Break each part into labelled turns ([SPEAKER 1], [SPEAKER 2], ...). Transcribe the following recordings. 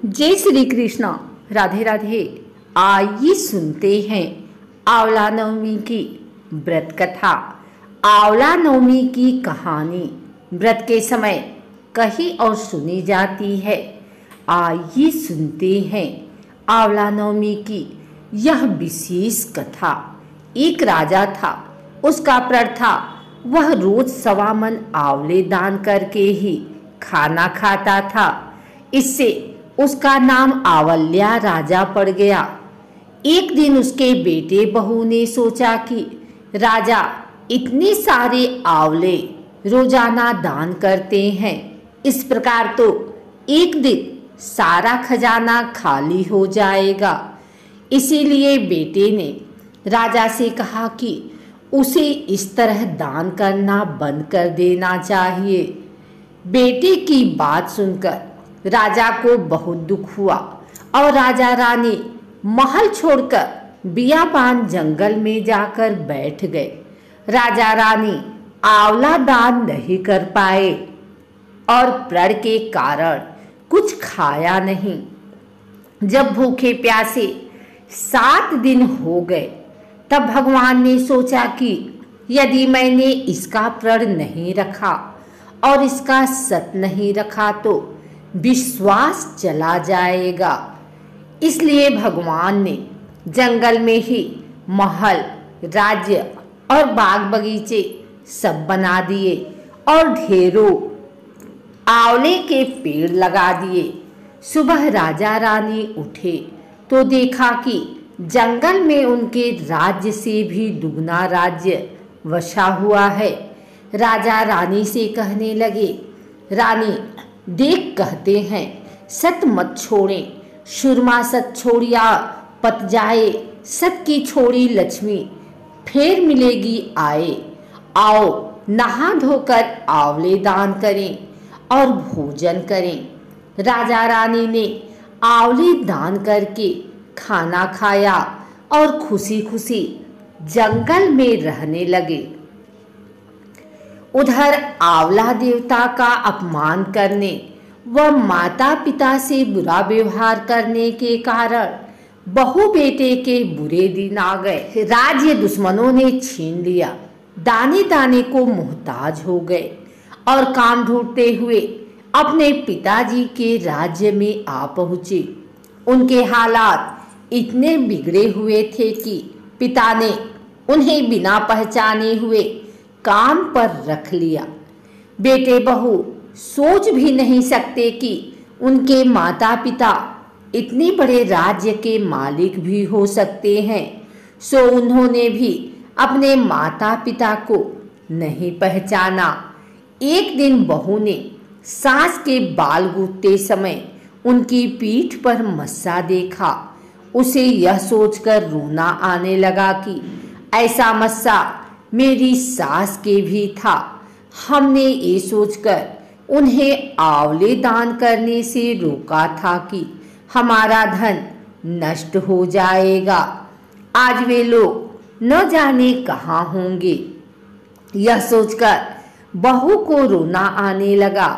[SPEAKER 1] जय श्री कृष्ण। राधे राधे। आइए सुनते हैं आंवला नवमी की व्रत कथा। आंवला नवमी की कहानी व्रत के समय कही और सुनी जाती है। आइए सुनते हैं आंवला नवमी की यह विशेष कथा। एक राजा था, उसका प्रण था वह रोज 1.25 मन आंवले दान करके ही खाना खाता था। इससे उसका नाम आंवल्या राजा पड़ गया। एक दिन उसके बेटे बहू ने सोचा कि राजा इतने सारे आंवले रोजाना दान करते हैं, इस प्रकार तो एक दिन सारा खजाना खाली हो जाएगा। इसीलिए बेटे ने राजा से कहा कि उसे इस तरह दान करना बंद कर देना चाहिए। बेटे की बात सुनकर राजा को बहुत दुख हुआ और राजा रानी महल छोड़कर बियाबान जंगल में जाकर बैठ गए। राजा रानी आंवला दान नहीं कर पाए और प्रण के कारण कुछ खाया नहीं। जब भूखे प्यासे 7 दिन हो गए तब भगवान ने सोचा कि यदि मैंने इसका प्रण नहीं रखा और इसका सत नहीं रखा तो विश्वास चला जाएगा। इसलिए भगवान ने जंगल में ही महल, राज्य और बाग बगीचे सब बना दिए और ढेरों आंवले के पेड़ लगा दिए। सुबह राजा रानी उठे तो देखा कि जंगल में उनके राज्य से भी दुगना राज्य वसा हुआ है। राजा रानी से कहने लगे, रानी देख कहते हैं सत मत छोड़ें, सुरमा सत छोड़िया पत जाए, सत की छोड़ी लक्ष्मी फिर मिलेगी आए। आओ नहा धोकर आंवले दान करें और भोजन करें। राजा रानी ने आंवले दान करके खाना खाया और खुशी खुशी जंगल में रहने लगे। उधर आंवला देवता का अपमान करने व माता पिता से बुरा व्यवहार करने के कारण बहू बेटे के बुरे दिन आ गए। राज्य दुश्मनों ने छीन लिया, दाने दाने को मोहताज हो गए और काम ढूंढते हुए अपने पिताजी के राज्य में आ पहुंचे। उनके हालात इतने बिगड़े हुए थे कि पिता ने उन्हें बिना पहचाने हुए काम पर रख लिया। बेटे बहू सोच भी नहीं सकते कि उनके माता पिता इतने बड़े राज्य के मालिक भी हो सकते हैं, सो उन्होंने भी अपने माता पिता को नहीं पहचाना। एक दिन बहू ने सास के बाल गूंथते समय उनकी पीठ पर मस्सा देखा। उसे यह सोचकर रोना आने लगा कि ऐसा मस्सा मेरी सास के भी था। हमने ये सोचकर उन्हें आंवले दान करने से रोका था कि हमारा धन नष्ट हो जाएगा। आज वे लोग न जाने कहाँ होंगे। यह सोचकर बहू को रोना आने लगा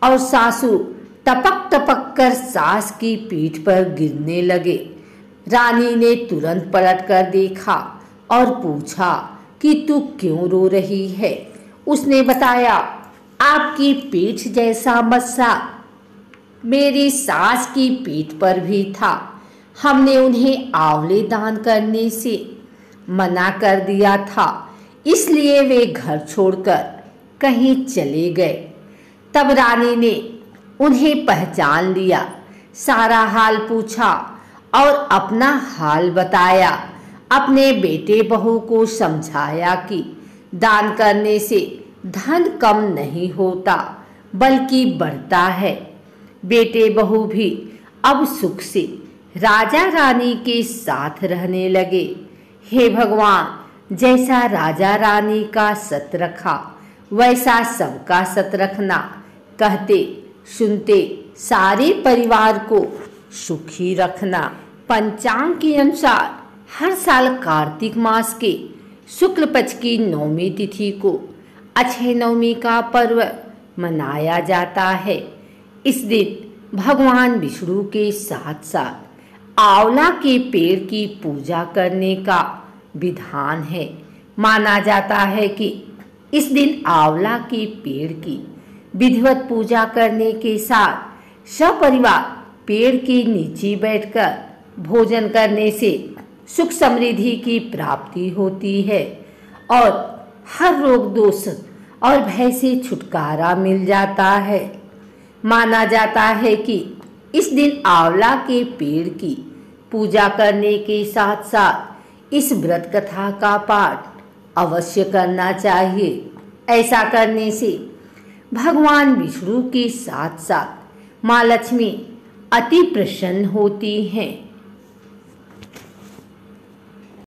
[SPEAKER 1] और सासू टपक टपक कर सास की पीठ पर गिरने लगे। रानी ने तुरंत पलट कर देखा और पूछा कि तू क्यों रो रही है। उसने बताया, आपकी पीठ जैसा मस्सा मेरी सास की पीठ पर भी था। हमने उन्हें आंवले दान करने से मना कर दिया था, इसलिए वे घर छोड़कर कहीं चले गए। तब रानी ने उन्हें पहचान लिया, सारा हाल पूछा और अपना हाल बताया। अपने बेटे बहू को समझाया कि दान करने से धन कम नहीं होता बल्कि बढ़ता है। बेटे बहू भी अब सुख से राजा रानी के साथ रहने लगे। हे भगवान, जैसा राजा रानी का सत रखा वैसा सबका सत रखना। कहते सुनते सारे परिवार को सुखी रखना। पंचांग के अनुसार हर साल कार्तिक मास के शुक्ल पक्ष की 9वीं तिथि को अक्षय नवमी का पर्व मनाया जाता है। इस दिन भगवान विष्णु के साथ साथ आंवला के पेड़ की पूजा करने का विधान है। माना जाता है कि इस दिन आंवला के पेड़ की विधिवत पूजा करने के साथ सपरिवार पेड़ के नीचे बैठकर भोजन करने से सुख समृद्धि की प्राप्ति होती है और हर रोग दोष और भय से छुटकारा मिल जाता है। माना जाता है कि इस दिन आंवला के पेड़ की पूजा करने के साथ साथ इस व्रत कथा का पाठ अवश्य करना चाहिए। ऐसा करने से भगवान विष्णु के साथ साथ माँ लक्ष्मी अति प्रसन्न होती हैं